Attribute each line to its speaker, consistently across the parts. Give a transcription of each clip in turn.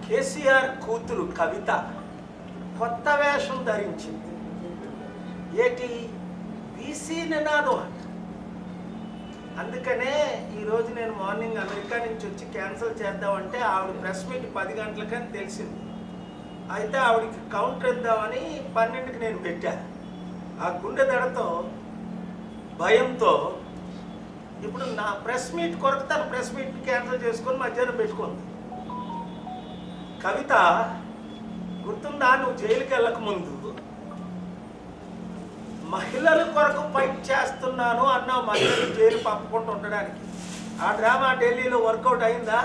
Speaker 1: కేసీఆర్ కూతురు కవిత కొత్త వేషం ధరించింది. ఏటి బీసీ నినాదం అంట. అందుకనే ఈరోజు నేను మార్నింగ్ అమెరికా నుంచి వచ్చి క్యాన్సిల్ చేద్దామంటే ఆవిడ ప్రెస్ మీట్ 10 గంటలకని తెలిసింది. అయితే ఆవిడకి కౌంటర్ ఇద్దామని 12కి నేను పెట్టాను. ఆ గుండె దడతో భయంతో ఇప్పుడు నా ప్రెస్ మీట్ కొరకు తన ప్రెస్ మీట్ని క్యాన్సిల్ చేసుకొని మధ్యాహ్నం పెట్టుకుంది. కవిత గుర్తుందా, నువ్వు జైలుకి వెళ్ళక ముందు మహిళల కొరకు ఫైట్ చేస్తున్నాను అన్నావు, మహిళలు జైలు పంపకుండా ఉండడానికి. ఆ డ్రామా ఢిల్లీలో వర్కౌట్ అయిందా?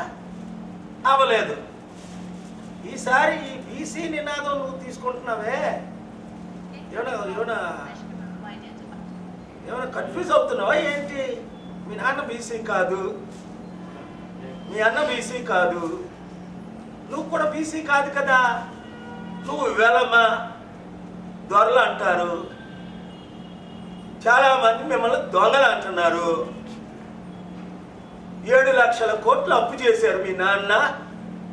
Speaker 1: అవ్వలేదు. ఈసారి ఈ బీసీ నినాదం నువ్వు తీసుకుంటున్నావే, ఏమైనా కన్ఫ్యూజ్ అవుతున్నావా ఏంటి? మీ నాన్న బీసీ కాదు, మీ అన్న బీసీ కాదు, నువ్వు కూడా బీసీ కాదు కదా. నువ్వు వెలమ దొరలు అంటారు, చాలామంది మిమ్మల్ని దొంగలు అంటున్నారు. 7 లక్షల కోట్లు అప్పు చేశారు మీ నాన్న,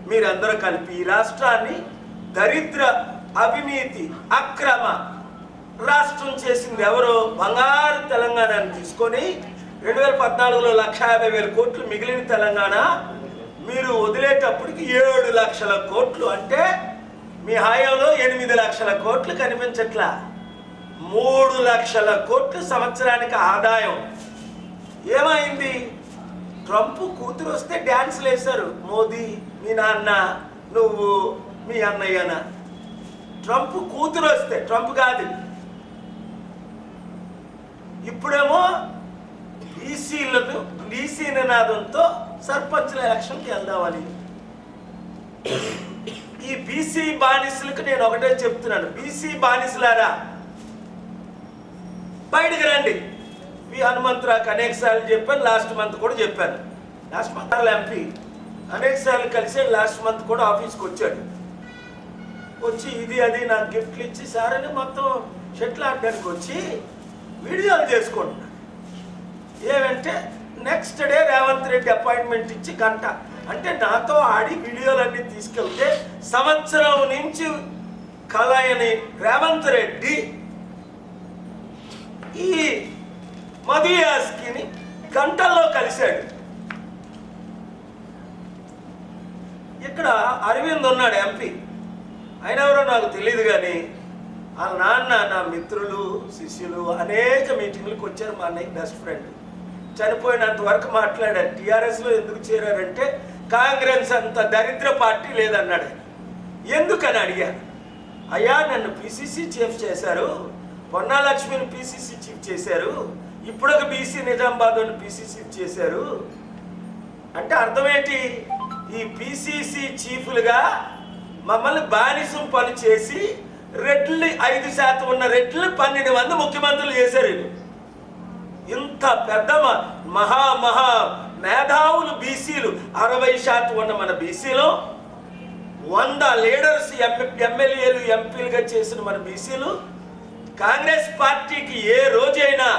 Speaker 1: మీరందరూ కలిపి ఈ రాష్ట్రాన్ని దరిద్ర అవినీతి అక్రమ రాష్ట్రం చేసింది ఎవరు? బంగారు తెలంగాణని తీసుకొని 2014లో 1,50,000 కోట్లు మిగిలిన తెలంగాణ మీరు వదిలేటప్పటికి 7 లక్షల కోట్లు, అంటే మీ హయాంలో 8 లక్షల కోట్లు కనిపించట్లా. 3 లక్షల కోట్లు సంవత్సరానికి ఆదాయం. ఏమైంది? ట్రంప్ కూతురు వస్తే డ్యాన్స్లు వేశారు. మోదీ, మీ నాన్న, నువ్వు, మీ అన్నయ్యన. ట్రంప్ కూతురు వస్తే, ట్రంప్ కాదు. ఇప్పుడేమో బీసీ నినాదంతో సర్పంచ్ల ఎలక్షన్కి వెళ్దామని. ఈ బీసీ బానిసలకు నేను ఒకటే చెప్తున్నాను, బీసీ బానిసలారా బయటకు రండి. వి హనుమంతరావుకి అనేక సార్లు చెప్పాను, లాస్ట్ మంత్ కూడా చెప్పాను. లాస్ట్ మంత్ ఎంపీ అనేక సార్లు కలిసి లాస్ట్ మంత్ కూడా ఆఫీస్కి వచ్చాడు. వచ్చి ఇది అది నాకు గిఫ్ట్లు ఇచ్చి సార్ అని మొత్తం షెట్లు ఆడడానికి వచ్చి వీడియోలు చేసుకుంటున్నాను. ఏమంటే next day Revanth Reddy appointment ఇచ్చి గంట, అంటే నాతో ఆడి వీడియోలన్నీ తీసుకెళ్తే సంవత్సరం నుంచి కలయని రేవంత్ రెడ్డి ఈ మధుయాస్కిని గంటల్లో కలిశాడు. ఇక్కడ అరవింద్ ఉన్నాడు ఎంపీ, ఆయన ఎవరో నాకు తెలియదు, కానీ వాళ్ళ నాన్న నా మిత్రులు శిష్యులు అనేక మీటింగ్లకు వచ్చారు. మా అన్నయ్య బెస్ట్ ఫ్రెండ్, చనిపోయినంత వరకు మాట్లాడారు. టీఆర్ఎస్లో ఎందుకు చేరారంటే కాంగ్రెస్ అంత దరిద్ర పార్టీ లేదన్నాడు. ఎందుకని అడిగాను. అయ్యా నన్ను పిసిసి చీఫ్ చేశారు, పొన్నా లక్ష్మిని పిసిసి చీఫ్ చేశారు, ఇప్పుడు ఒక బీసీ నిజామాబాద్ని పిసిసి చేశారు అంటే అర్థమేంటి? ఈ పిసిసి చీఫ్లుగా మమ్మల్ని బానిసం పని చేసి రెడ్లు 5% ఉన్న రెడ్లు 12 మంది ముఖ్యమంత్రులు చేశారు. ఇంత పెద్ద మహా మేధావులు బీసీలు 60% ఉన్న మన బీసీలో 100 లీడర్స్ ఎమ్మెల్యేలు ఎంపీలుగా చేసిన మన బీసీలు కాంగ్రెస్ పార్టీకి ఏ రోజైనా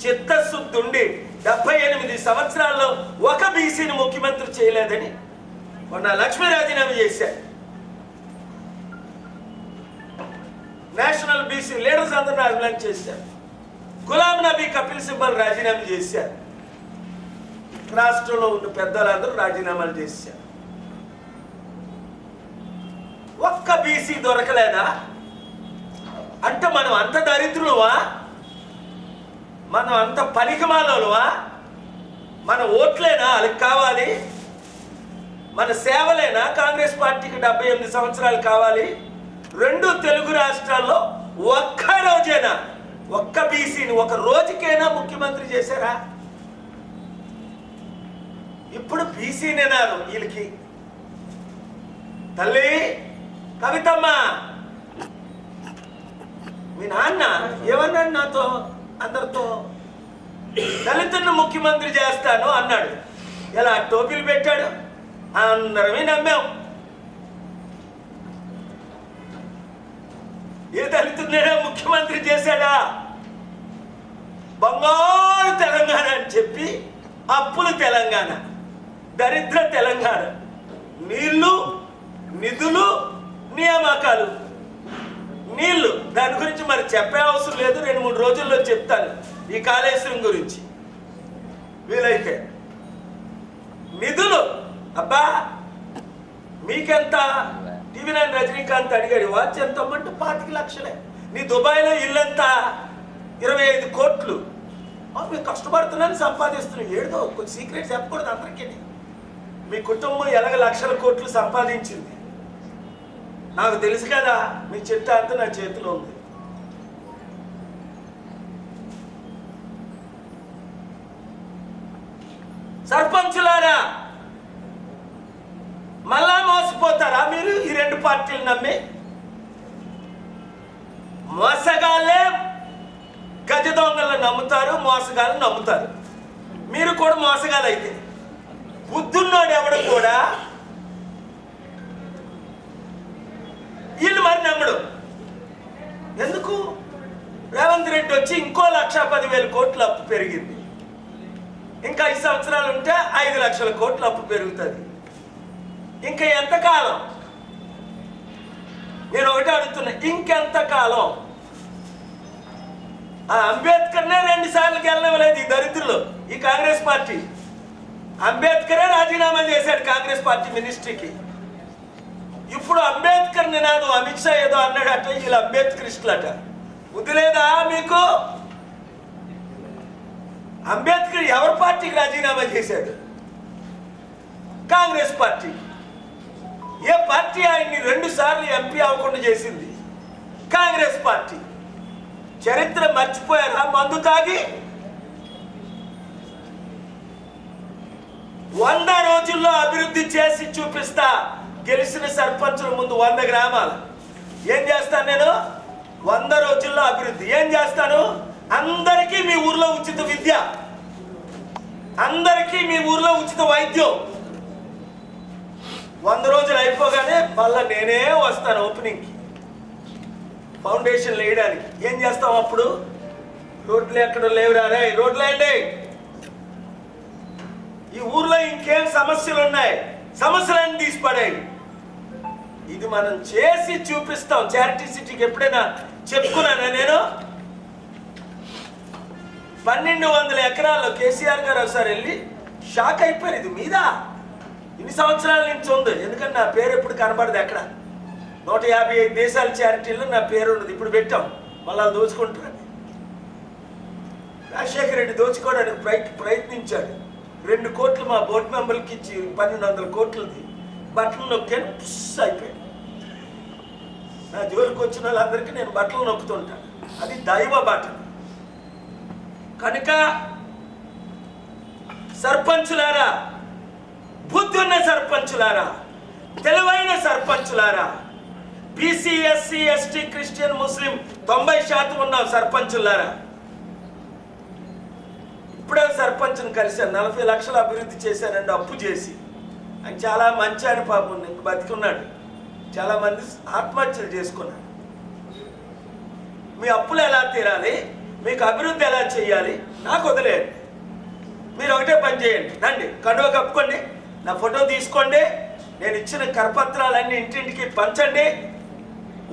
Speaker 1: చిత్తశుద్ధి ఉండి 78 సంవత్సరాల్లో ఒక బీసీని ముఖ్యమంత్రి చేయలేదని మొన్న లక్ష్మీ రాజీనామా చేశారు. నేషనల్ బీసీ లీడర్స్ అందరూ రాజీనామా చేశారు. గులాం నబీ కపిల్ సిబ్బల్ రాజీనామా చేశారు. రాష్ట్రంలో ఉన్న పెద్దలందరూ రాజీనామాలు చేశారు. ఒక్క బీసీ దొరకలేదా? అంటే మనం అంత దరిద్రులువా? మనం అంత పనికిమాలోనువా? మన ఓట్లేనా వాళ్ళకి కావాలి? మన సేవలేనా కాంగ్రెస్ పార్టీకి 78 సంవత్సరాలు కావాలి? 2 తెలుగు రాష్ట్రాల్లో ఒక్క రోజేనా ఒక్క బీసీని ఒక రోజుకైనా ముఖ్యమంత్రి చేశారా? ఇప్పుడు బీసీ నినాదం వీళ్ళకి. తల్లి కవితమ్మ, మీ నాన్న ఏమన్నాడు నాతో అందరితో? దళితులను ముఖ్యమంత్రి చేస్తాను అన్నాడు. ఎలా టోపీలు పెట్టాడు, అందరమే నమ్మాం. ఏ దళితులైనా ముఖ్యమంత్రి చేశాడా? బంగారు తెలంగాణ అని చెప్పి అప్పుల తెలంగాణ, దరిద్ర తెలంగాణ. నీళ్లు, నిధులు, నియామకాలు. నీళ్లు దాని గురించి మరి చెప్పే అవసరం లేదు, 2-3 రోజుల్లో చెప్తాను ఈ కాళేశ్వరం గురించి వీలైతే. నిధులు, అబ్బా మీకెంత? TV9 రజనీకాంత్ అడిగాడు, వాచ్ ఎంత అమ్మంటే 25 లక్షలే. నీ దుబాయ్లో ఇల్లు ఎంత? 25 కోట్లు. మీరు కష్టపడుతున్నాను, సంపాదిస్తున్నాను. ఏదో కొంచెం సీక్రెట్ చెప్పకూడదు అందరికీ. మీ కుటుంబం ఎలాగ లక్షల కోట్లు సంపాదించింది నాకు తెలుసు కదా. మీ చిట్టా అంతా నా చేతిలో ఉంది. సర్పంచులారా, మళ్ళా మోసపోతారా మీరు? ఈ 2 పార్టీలు నమ్మి మోసగాళ్ళే గజ దొంగలను నమ్ముతారు, మోసగాళ్ళని నమ్ముతారు. మీరు కూడా మోసగాళ్ళు. అయితే బుద్ధున్నాడు ఎవడు కూడా వీళ్ళు మరి నమ్మడు. ఎందుకు? రేవంత్ రెడ్డి వచ్చి ఇంకో 1,10,000 కోట్లు అప్పు పెరిగింది. ఇంకా 5 సంవత్సరాలు ఉంటే 5 లక్షల కోట్లు అప్పు పెరుగుతుంది. ఇంకా ఎంతకాలం? నేను ఒకటి అడుగుతున్నా, ఇంకెంతకాలం? అంబేద్కర్నే 2 సార్లు గెలవలేదు ఈ దరిద్రులు, ఈ కాంగ్రెస్ పార్టీ. అంబేద్కరే రాజీనామా చేశాడు కాంగ్రెస్ పార్టీ మినిస్ట్రీకి. ఇప్పుడు అంబేద్కర్ నినాదం అమిత్ షా ఏదో అన్నాడట, వీళ్ళు అంబేద్కరిస్టులట. బుద్ధి లేదా మీకు? అంబేద్కర్ ఎవరి పార్టీకి రాజీనామా చేశాడు? కాంగ్రెస్ పార్టీ. ఏ పార్టీ ఆయన్ని 2 సార్లు ఎంపీ అవ్వకుండా చేసింది? కాంగ్రెస్ పార్టీ. చరిత్ర మర్చిపోయారా? మందు తాగి 100 రోజుల్లో అభివృద్ధి చేసి చూపిస్తా. గెలిచిన సర్పంచుల ముందు 100 గ్రామాలు ఏం చేస్తాను నేను? 100 రోజుల్లో అభివృద్ధి ఏం చేస్తాను? అందరికీ మీ ఊర్లో ఉచిత విద్య, అందరికీ మీ ఊర్లో ఉచిత వైద్యం. 100 రోజులు అయిపోగానే మళ్ళీ నేనే వస్తాను ఓపెనింగ్కి, ఫౌండేషన్ వేయడానికి. ఏం చేస్తాం అప్పుడు? రోడ్లు ఎక్కడ లేవురా రే, రోడ్లు వేయండి. ఈ ఊర్లో ఇంకేం సమస్యలు ఉన్నాయి, సమస్యలన్నీ తీసిపడాయి. ఇది మనం చేసి చూపిస్తాం. చారిటీ సిటీకి ఎప్పుడైనా చెప్పుకున్నానా నేను? 1200 ఎకరాల్లో కేసీఆర్ గారు ఒకసారి వెళ్ళి షాక్ అయిపోయారు. ఇది మీద ఇన్ని సంవత్సరాల నుంచి ఉంది. ఎందుకంటే నా పేరు ఎప్పుడు కనబడదు ఎక్కడ. 155 దేశాల చారిటీల్లో నా పేరు ఉండదు. ఇప్పుడు పెట్టాం, మళ్ళీ దోచుకుంటారు. రాజశేఖర రెడ్డి దోచుకోవడానికి ప్రయత్నించాడు. 2 కోట్లు మా బోర్డు మెంబర్కి ఇచ్చి 1200 కోట్లది బట్టలు నొక్కాను, పుస్ అయిపోయాడు. నా జోలికి వచ్చిన వాళ్ళందరికీ నేను బట్టలు నొక్కుతుంటాను. అది దైవ బట్టలు. కనుక సర్పంచులారా, బుద్ధున్న సర్పంచులారా, తెలివైన సర్పంచులారా, బీసీ, ఎస్సీ, ఎస్టీ, క్రిస్టియన్, ముస్లిం 90% ఉన్న సర్పంచులారా, ఇప్పుడే సర్పంచ్ని కలిశాను. 40 లక్షలు అభివృద్ధి చేశానండి అప్పు చేసి. ఆయన చాలా మంచి ఆయన, పాపం ఇంక బతికున్నాడు. చాలామంది ఆత్మహత్యలు చేసుకున్నాడు. మీ అప్పులు ఎలా తీరాలి, మీకు అభివృద్ధి ఎలా చేయాలి నాకు వదిలేయండి. మీరు ఒకటే పని చేయండి, రండి కండువ కప్పుకోండి, నా ఫోటో తీసుకోండి, నేను ఇచ్చిన కరపత్రాలన్నీ ఇంటింటికి పంచండి,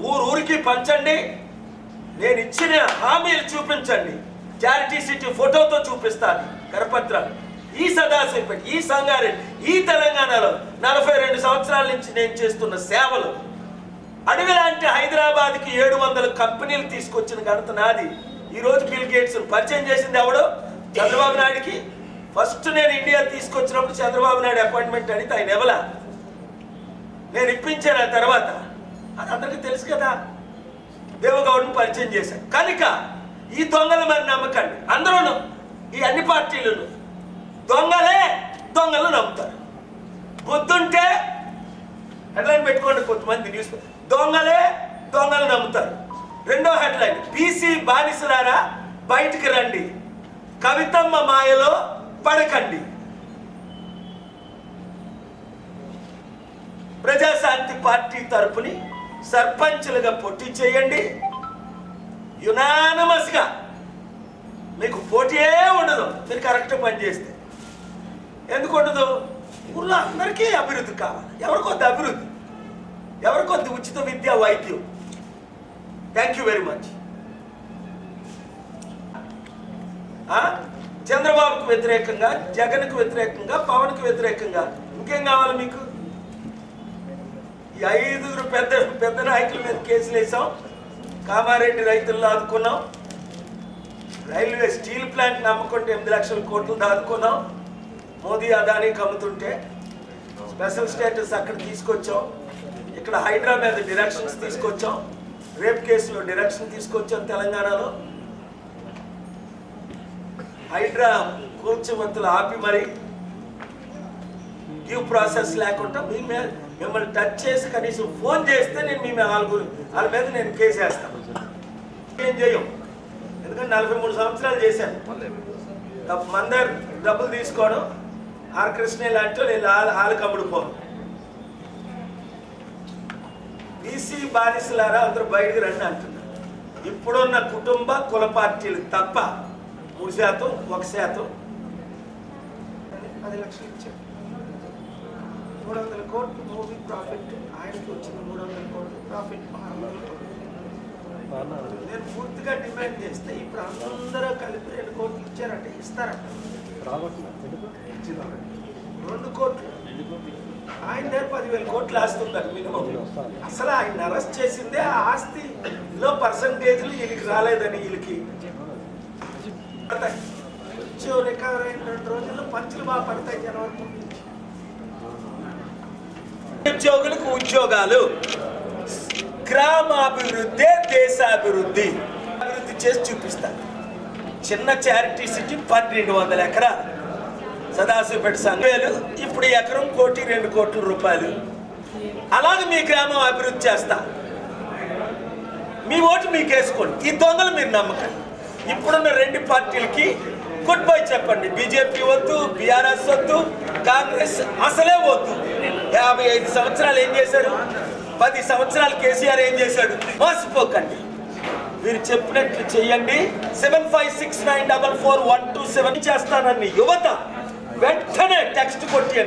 Speaker 1: ఊరికి పంచండి, నేను ఇచ్చిన హామీలు చూపించండి. చారిటీ సిటీ ఫోటోతో చూపిస్తాను కరపత్రాలు. ఈ సదాశివపేట, ఈ సంగారెడ్డి, ఈ తెలంగాణలో 42 సంవత్సరాల నుంచి నేను చేస్తున్న సేవలు, అడవి లాంటి హైదరాబాద్కి 700 కంపెనీలు తీసుకొచ్చిన ఘనత నాది. ఈరోజు బిల్ గేట్స్ పరిచయం చేసింది ఎవడో? చంద్రబాబు నాయుడికి. ఫస్ట్ నేను ఇండియా తీసుకొచ్చినప్పుడు చంద్రబాబు నాయుడు అపాయింట్మెంట్ అడిగితే ఆయన ఎవలా, నేను ఇప్పించాను. ఆ తర్వాత అది అందరికీ తెలుసు కదా, దేవగౌడ్ని పరిచయం చేశాను. కనుక ఈ దొంగలు మరి నమ్మకండి. అందరూ ఈ అన్ని పార్టీలను దొంగలు నమ్ముతారు. బుద్ధుంటే హెడ్లైన్ పెట్టుకోండి, కొంతమంది న్యూస్ దొంగలు నమ్ముతారు. రెండో హెడ్లైన్, బీసీ బానిసలారా బయటికి రండి, కవితమ్మ మాయలో పడకండి. ప్రజాశాంతి పార్టీ తరపుని సర్పంచులుగా పోటీ చేయండి. యునానిమస్గా మీకు పోటీయే ఉండదు మీరు కరెక్ట్ పని చేస్తే. ఎందుకు ఉండదు? ఊళ్ళో అందరికీ అభివృద్ధి కావాలి. ఎవరికొద్ది అభివృద్ధి, ఎవరికొద్ది ఉచిత విద్య, వైద్యం. Thank you very much. చంద్రబాబుకు వ్యతిరేకంగా, జగన్కు వ్యతిరేకంగా, పవన్కు వ్యతిరేకంగా ఇంకేం కావాలి మీకు? ఈ 5 పెద్ద నాయకుల మీద కేసులు వేసాం. కామారెడ్డి రైతులను ఆదుకున్నాం. రైల్వే స్టీల్ ప్లాంట్ నమ్ముకుంటే 8 లక్షల కోట్లు దాదుకున్నాం. మోదీ అదానికి అమ్ముతుంటే స్పెషల్ స్టేటస్ అక్కడ తీసుకొచ్చాం. ఇక్కడ హైడ్రా మీద డిరెక్షన్స్ తీసుకొచ్చాం. రేప్ కేసులో డిరెక్షన్ తీసుకొచ్చాం తెలంగాణలో. హైడ్రా కూల్చిమత్తులు ఆపి మరి డ్యూ ప్రాసెస్ లేకుండా మిమ్మల్ని టచ్ చేసి కనీసం ఫోన్ చేస్తే నేను వాళ్ళ మీద నేను కేసు వేస్తాను. ఏం చేయం, ఎందుకంటే 43 సంవత్సరాలు చేశాను. మందర్ డబ్బులు తీసుకోవడం, ఆర్ కృష్ణ లాంటి నేను వాళ్ళకి అమ్ముడుపోను. బీసీ బానిసలారా అందరూ బయటకు రండి అంటున్నారు. ఇప్పుడున్న కుటుంబ కుల పార్టీలు తప్ప 3%, 1%, 10 లక్షలు ఇచ్చారు. 300 కోట్లు మూవీ ప్రాఫిట్. ఆయనకి వచ్చిన 300 కోట్లు ప్రాఫిట్ 600 కోట్లు. నేను పూర్తిగా డిమాండ్ చేస్తే ఇప్పుడు అందరూ కలిపి 2 కోట్లు ఇచ్చారంటే ఇస్తారట. 2 కోట్లు. ఆయన దగ్గర 10,000 కోట్లు ఆస్తుంటారు మినిమం. అసలు ఆయన అరెస్ట్ చేసిందే ఆ ఆస్తిలో పర్సంటేజ్లు వీళ్ళకి రాలేదని, వీళ్ళకి రికవర్ అయిన 2 రోజుల్లో పంచులు బాగా పడతాయి. జనవరి ఉద్యోగులకు ఉద్యోగాలు, గ్రామాభివృద్ధి, దేశాభివృద్ధి అభివృద్ధి చేసి చూపిస్తారు. చిన్న చారిటీ సిటీ 1200 ఎకరాలు సదాశివపేట సంఘాలు. ఇప్పుడు ఎకరం 1 కోటి 2 కోట్ల రూపాయలు. అలాగే మీ గ్రామం అభివృద్ధి చేస్తా. మీ ఓటు మీకు వేసుకోండి. ఈ దొంగలు మీరు నమ్మకండి. ఇప్పుడున్న 2 పార్టీలకి గుడ్ బై చెప్పండి. బీజేపీ వద్దు, బీఆర్ఎస్ వద్దు, కాంగ్రెస్ అసలే వద్దు. 55 సంవత్సరాలు ఏం చేశారు? 10 సంవత్సరాలు కేసీఆర్ ఏం చేశాడు? మోసపోకండి. మీరు చెప్పినట్లు చెయ్యండి. 7569444127 చేస్తానని యువత వెంటనే టెక్స్ట్ కొట్టి